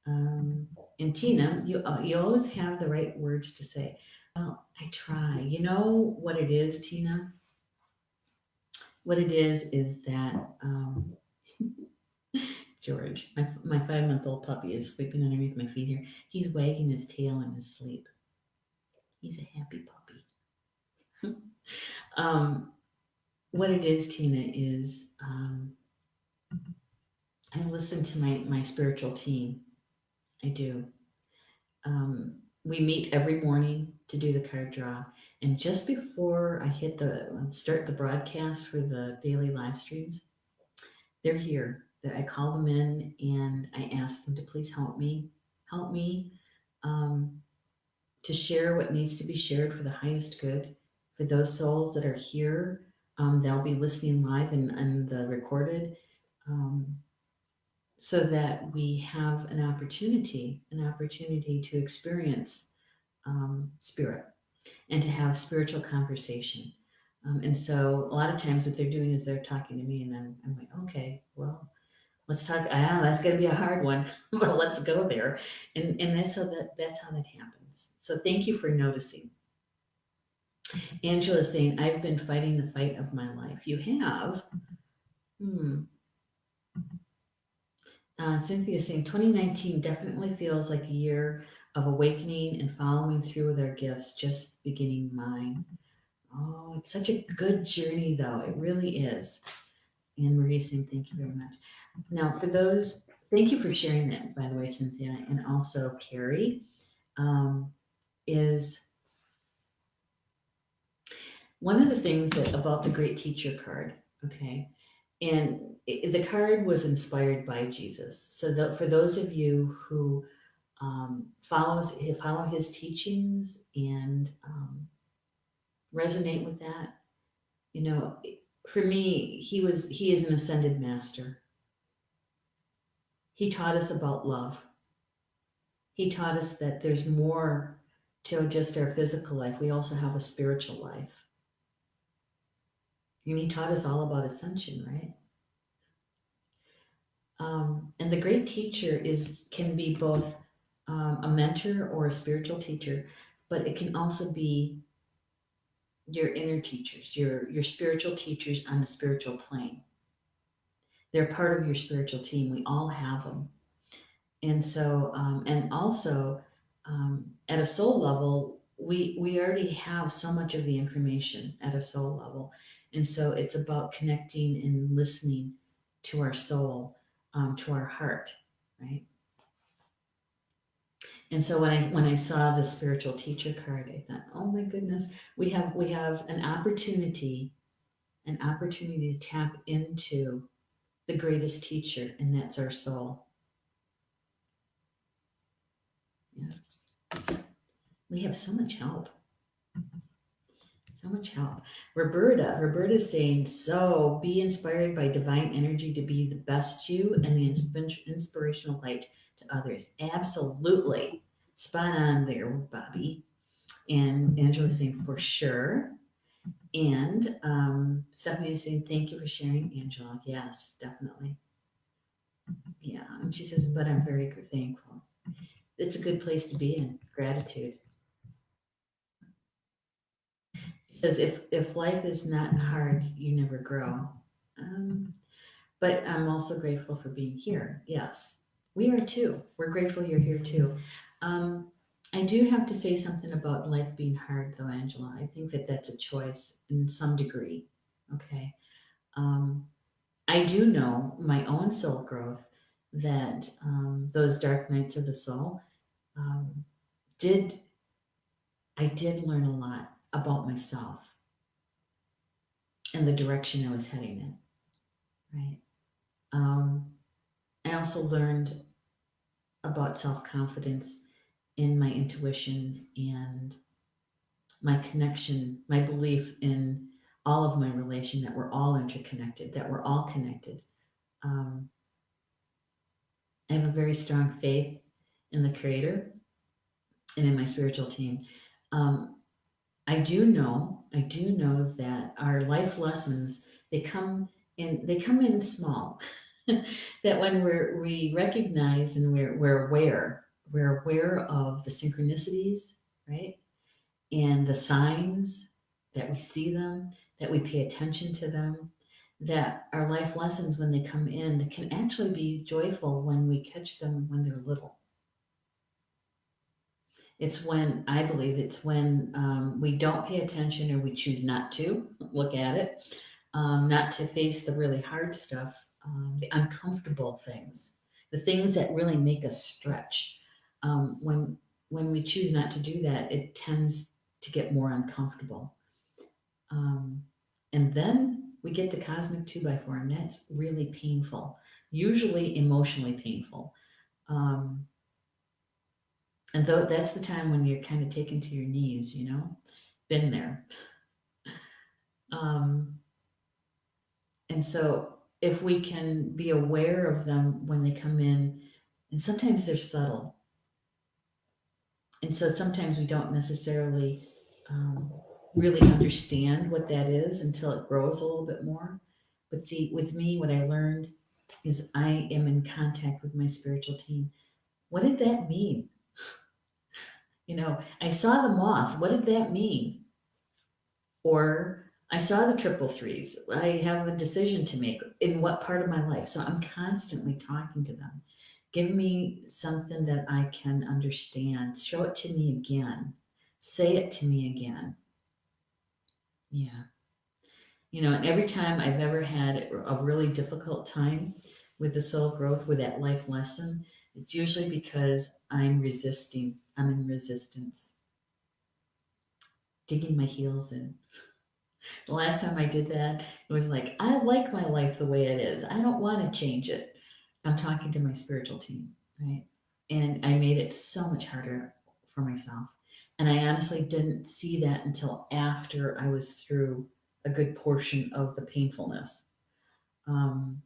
Um, and Tina, you always have the right words to say. Well, I try. You know what it is, Tina? What it is that George, my 5-month-old puppy, is sleeping underneath my feet here. He's wagging his tail in his sleep. He's a happy puppy. um, what it is, Tina, is I listen to my spiritual team. I do. Um, we meet every morning to do the card draw. And just before I hit start the broadcast for the daily live streams, they're here. I call them in and I ask them to please help me um, to share what needs to be shared for the highest good for those souls that are here. They'll be listening live and the recorded, um, so that we have an opportunity to experience spirit and to have spiritual conversation. And so a lot of times what they're doing is they're talking to me and I'm like, okay, well, let's talk. Ah, that's going to be a hard one, but let's go there. And that's how that happens. So thank you for noticing. Angela is saying, I've been fighting the fight of my life. You have? Hmm. Cynthia is saying 2019 definitely feels like a year of awakening and following through with our gifts, just beginning mine. Oh, it's such a good journey, though. It really is. Anne Marie saying, thank you very much. Now, for those, thank you for sharing that, by the way, Cynthia, and also Carrie, is one of the things about the Great Teacher card, okay, and the card was inspired by Jesus. So for those of you who follow his teachings and resonate with that, you know, for me, he is an ascended master. He taught us about love. He taught us that there's more to just our physical life. We also have a spiritual life. And he taught us all about ascension, right? And the great teacher can be both a mentor or a spiritual teacher, but it can also be your inner teachers, your spiritual teachers on the spiritual plane. They're part of your spiritual team. We all have them. And so, and also at a soul level, we already have so much of the information at a soul level. And so it's about connecting and listening to our soul, to our heart, right? And so when I saw the spiritual teacher card, I thought, oh my goodness, we have an opportunity to tap into the greatest teacher, and that's our soul. Yeah. We have so much help. So much help. Roberta's saying, so be inspired by divine energy to be the best you and the inspirational light to others. Absolutely. Spot on there, Bobby. And Angela's saying, for sure. And Stephanie is saying, thank you for sharing, Angela. Yes, definitely. Yeah. And she says, but I'm very thankful. It's a good place to be in. Gratitude. She says, if life is not hard, you never grow. Um, but I'm also grateful for being here. Yes, we are too. We're grateful you're here too. Um, I do have to say something about life being hard, though, Angela. I think that that's a choice in some degree. Okay. Um, I do know my own soul growth that those dark nights of the soul um, did I did learn a lot about myself and the direction I was heading in. Right. Um, I also learned about self confidence in my intuition and my connection, my belief in all of my relation that we're all interconnected, that we're all connected. Um, I have a very strong faith in the Creator and in my spiritual team. Um, I do know that our life lessons they come in small. That when we recognize and we're aware of the synchronicities, right? And the signs that we see them, that we pay attention to them, that our life lessons when they come in that can actually be joyful when we catch them when they're little. I believe it's when we don't pay attention or we choose not to look at it, not to face the really hard stuff, the uncomfortable things, the things that really make us stretch. When we choose not to do that, it tends to get more uncomfortable. Um, and then we get the cosmic two by four, and that's really painful, usually emotionally painful. Um, and though that's the time when you're kind of taken to your knees, been there. Um, and so if we can be aware of them when they come in, and sometimes they're subtle. And so sometimes we don't necessarily um, really understand what that is until it grows a little bit more. But see, with me, what I learned is I am in contact with my spiritual team. What did that mean? I saw the moth. What did that mean? Or I saw the triple threes. I have a decision to make in what part of my life. So I'm constantly talking to them. Give me something that I can understand. Show it to me again. Say it to me again. Yeah. And every time I've ever had a really difficult time with the soul growth, with that life lesson, it's usually because I'm resisting. I'm in resistance, digging my heels in. The last time I did that, it was like, I like my life the way it is. I don't want to change it. I'm talking to my spiritual team, right? And I made it so much harder for myself. And I honestly didn't see that until after I was through a good portion of the painfulness. Um,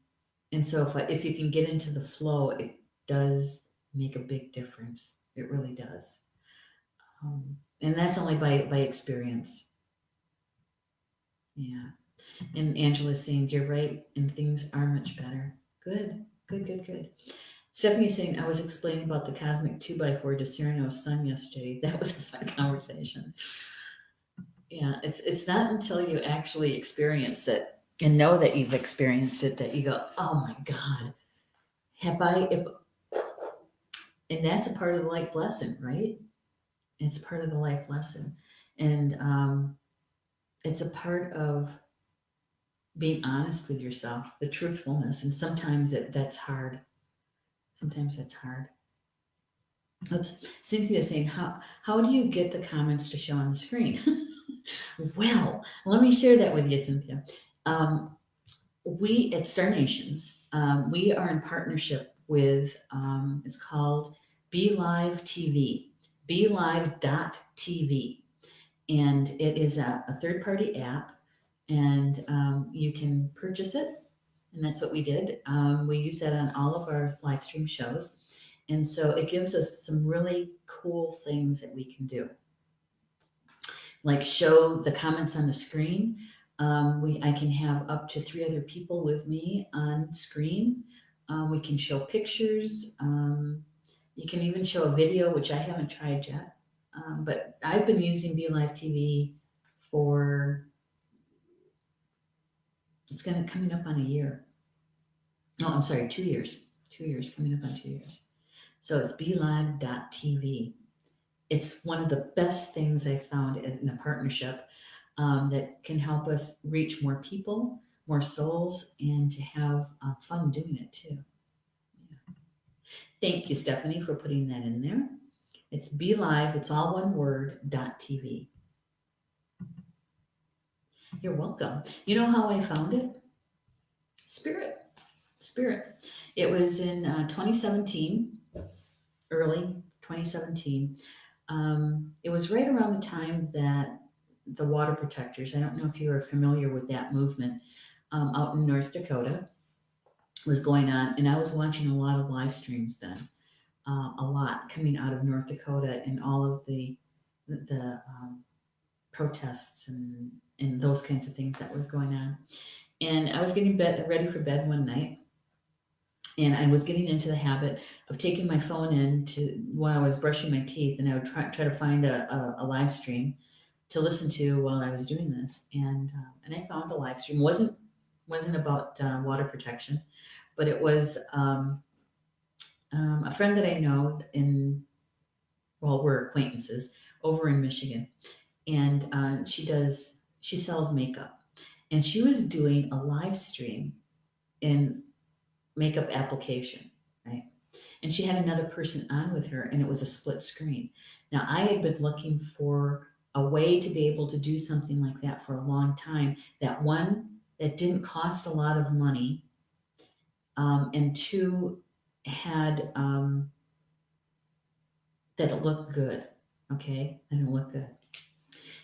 and so if you can get into the flow, it does make a big difference. It really does. And that's only by experience. Yeah. And Angela's saying, you're right, and things are much better. Good, good, good, good. Stephanie's saying, I was explaining about the cosmic 2x4 to Cyrano's son yesterday. That was a fun conversation. Yeah, it's not until you actually experience it and know that you've experienced it that you go, oh my God, have I? If and that's a part of the life lesson, right? It's part of the life lesson, and it's a part of being honest with yourself, the truthfulness, and sometimes that's hard. Sometimes that's hard. Oops, Cynthia saying, how do you get the comments to show on the screen? Well, let me share that with you, Cynthia. Um, we at Star Nations, we are in partnership with, it's called Be Live TV, BeLive.tv. And it is a third party app, and you can purchase it. And that's what we did. We use that on all of our live stream shows. And so it gives us some really cool things that we can do, like show the comments on the screen. I can have up to 3 other people with me on screen. We can show pictures. You can even show a video, which I haven't tried yet. But I've been using Be Live TV for, it's going to coming up on a year. No, I'm sorry, 2 years. 2 years, coming up on 2 years. So it's BeLive.tv. It's one of the best things I found in a partnership, that can help us reach more people, more souls, and to have fun doing it too. Yeah. Thank you, Stephanie, for putting that in there. It's Be Live, it's all one word, .tv. You're welcome. You know how I found it? Spirit. Spirit. It was in 2017, early 2017. It was right around the time that the water protectors, I don't know if you are familiar with that movement, out in North Dakota, was going on. And I was watching a lot of live streams then, a lot coming out of North Dakota, and all of the protests and those kinds of things that were going on. And I was getting ready for bed one night, and I was getting into the habit of taking my phone in to while I was brushing my teeth, and I would try to find a live stream to listen to while I was doing this. And I found a live stream. Wasn't about water protection, but it was a friend that I know we're acquaintances over in Michigan, and she sells makeup, and she was doing a live stream in makeup application, right? And she had another person on with her, and it was a split screen. Now, I had been looking for a way to be able to do something like that for a long time. That didn't cost a lot of money, and two, had that it looked good. Okay, and it looked good.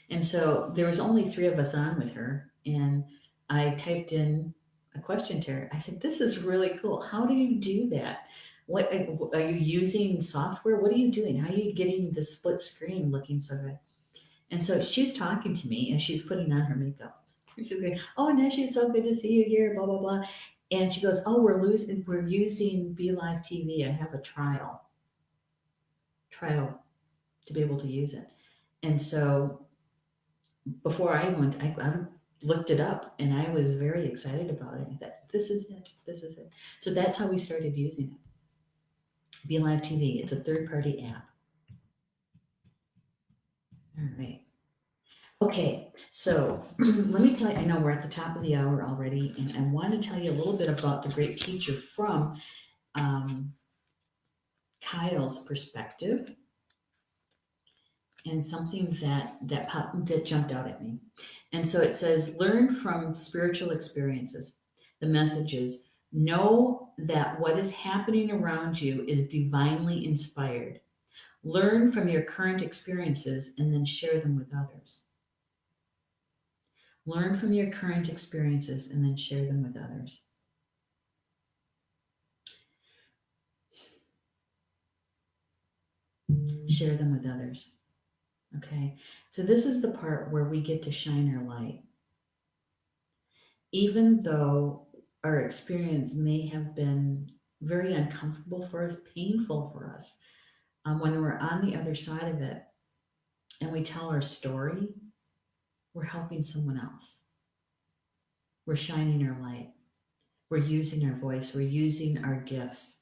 And so there was only 3 of us on with her, and I typed in a question to her. I said, "This is really cool. How do you do that? What are you using software? What are you doing? How are you getting the split screen looking so good?" And so she's talking to me, and she's putting on her makeup. She's going, "Oh, Neshi, it's so good to see you here, blah, blah, blah." And she goes, "Oh, we're using Be Live TV. I have a trial to be able to use it." And so before I went, I looked it up, and I was very excited about it. I thought, this is it. This is it. So that's how we started using it. Be Live TV. It's a third party app. All right. Okay, so let me tell you, I know we're at the top of the hour already, and I want to tell you a little bit about the great teacher from Kyle's perspective, and something that jumped out at me. And so it says, learn from spiritual experiences. The message is, know that what is happening around you is divinely inspired. Learn from your current experiences and then share them with others. Learn from your current experiences and then share them with others. Share them with others. Okay, so this is the part where we get to shine our light. Even though our experience may have been very uncomfortable for us, painful for us, when we're on the other side of it and we tell our story, helping someone else. We're shining our light. We're using our voice. We're using our gifts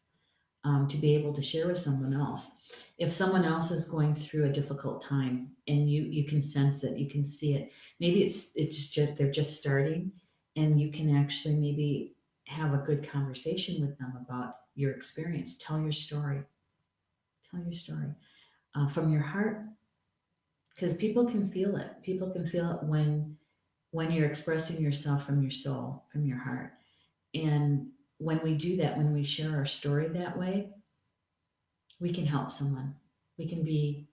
to be able to share with someone else. If someone else is going through a difficult time and you can sense it, you can see it. Maybe it's just they're just starting, and you can actually maybe have a good conversation with them about your experience. Tell your story. Tell your story from your heart, because people can feel it. People can feel it when you're expressing yourself from your soul, from your heart. And when we do that, when we share our story that way, we can help someone. We can be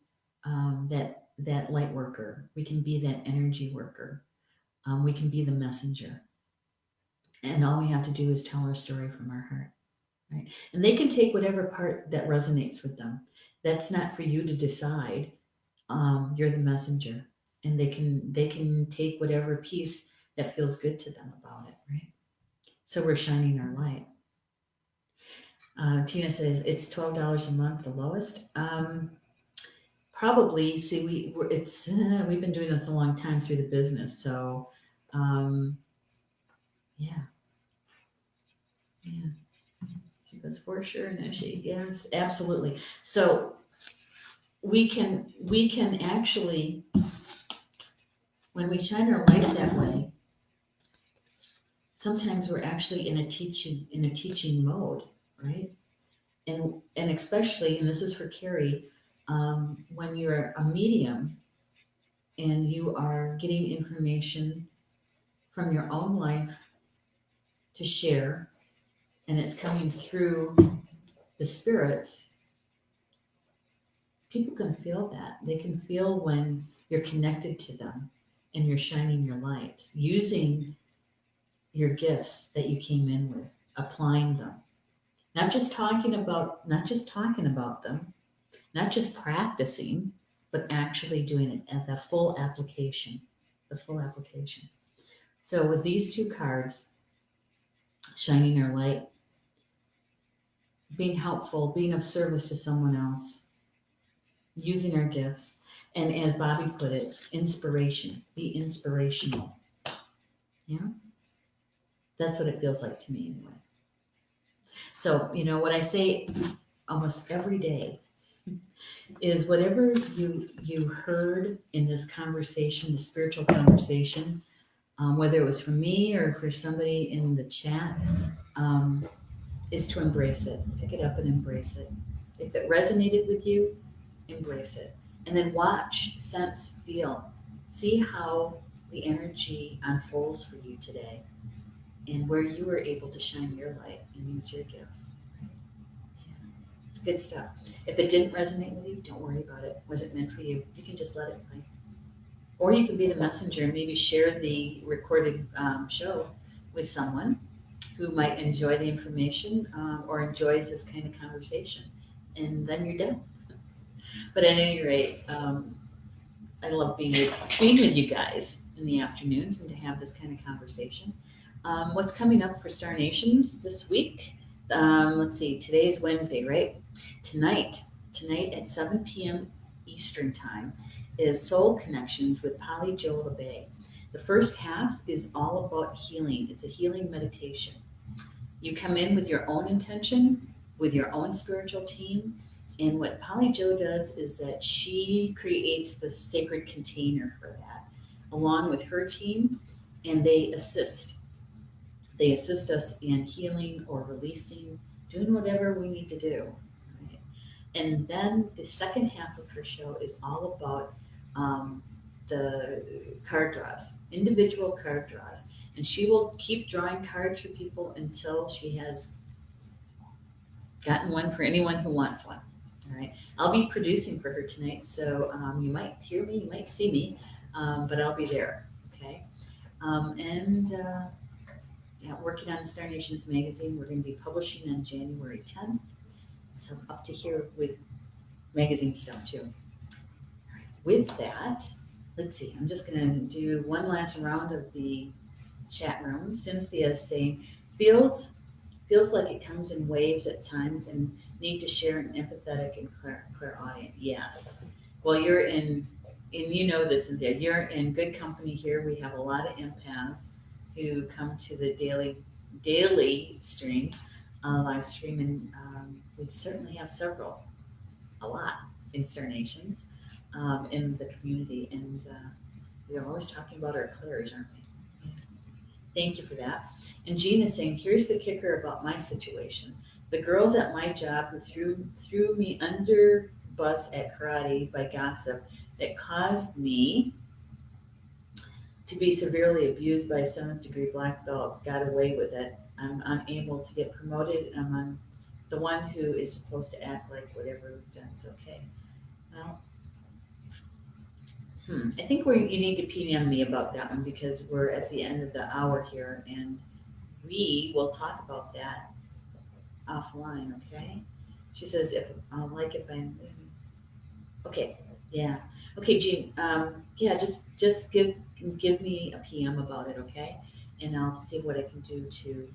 that light worker. We can be that energy worker. We can be the messenger. And all we have to do is tell our story from our heart, right? And they can take whatever part that resonates with them. That's not for you to decide. You're the messenger, and they can take whatever piece that feels good to them about it, right? So we're shining our light. Tina says it's $12 a month, the lowest. Probably. See, we've been doing this a long time through the business, so yeah, yeah. She goes for sure, Neshi. Yes, absolutely. So we can actually, when we shine our light that way, sometimes we're actually in a teaching mode, right? And especially, and this is for Carrie, when you're a medium and you are getting information from your own life to share, and it's coming through the spirits, people can feel that. They can feel when you're connected to them and you're shining your light, using your gifts that you came in with, applying them. Not just talking about them, not just practicing, but actually doing it at the full application. The full application. So with these two cards, shining our light, being helpful, being of service to someone else, using our gifts, and as Bobby put it, inspiration. Be inspirational. Yeah, that's what it feels like to me anyway. So, what I say almost every day is whatever you heard in this conversation, the spiritual conversation, whether it was from me or for somebody in the chat, um, is to embrace it. Pick it up and embrace it. If it resonated with you, embrace it. And then watch, sense, feel. See how the energy unfolds for you today and where you were able to shine your light and use your gifts. Right? Yeah. It's good stuff. If it didn't resonate with you, don't worry about it. Was it meant for you? You can just let it play. Or you can be the messenger and maybe share the recorded show with someone who might enjoy the information or enjoys this kind of conversation. And then you're done. But at any rate, I love being with you guys in the afternoons and to have this kind of conversation. What's coming up for Star Nations this week? Let's see, today is Wednesday, right? Tonight at 7 p.m. Eastern Time is Soul Connections with Polly Jo LeBay. The first half is all about healing. It's a healing meditation. You come in with your own intention, with your own spiritual team, and what Polly Jo does is that she creates the sacred container for that, along with her team, and they assist. They assist us in healing or releasing, doing whatever we need to do. Right? And then the second half of her show is all about the card draws, individual card draws. And she will keep drawing cards for people until she has gotten one for anyone who wants one. All right. I'll be producing for her tonight, so you might hear me, you might see me, but I'll be there. Okay. Yeah, working on Star Nations magazine. We're going to be publishing on January 10th. So I'm up to here with magazine stuff too. All right. With that, let's see. I'm just going to do one last round of the chat room. Cynthia is saying, feels like it comes in waves at times and need to share an empathetic and clairaudient. Yes. Well, you're in and you know this, Cynthia, you're in good company here. We have a lot of empaths who come to the daily stream, live stream, and we certainly have several, a lot, incarnations in the community, and we're always talking about our clairs, aren't we? Yeah. Thank you for that. And Jean is saying, here's the kicker about my situation. The girls at my job who threw me under bus at karate by gossip that caused me to be severely abused by a seventh degree black belt got away with it. I'm unable to get promoted, and I'm the one who is supposed to act like whatever was done is okay. Well, I think you need to PM me about that one because we're at the end of the hour here, and we will talk about that offline. Okay? She says if I'm okay, yeah, okay, Jean. Yeah, just give me a PM about it, okay? And I'll see what I can do to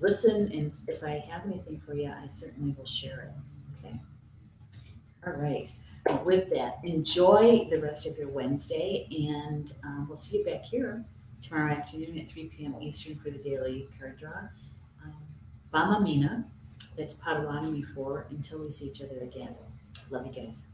listen, and if I have anything for you, I certainly will share it. Okay. All right. With that, enjoy the rest of your Wednesday, and we'll see you back here tomorrow afternoon at 3 p.m. Eastern for the daily card draw. Um, Bama Mina, that's Potawatomi for until we see each other again. Love you guys.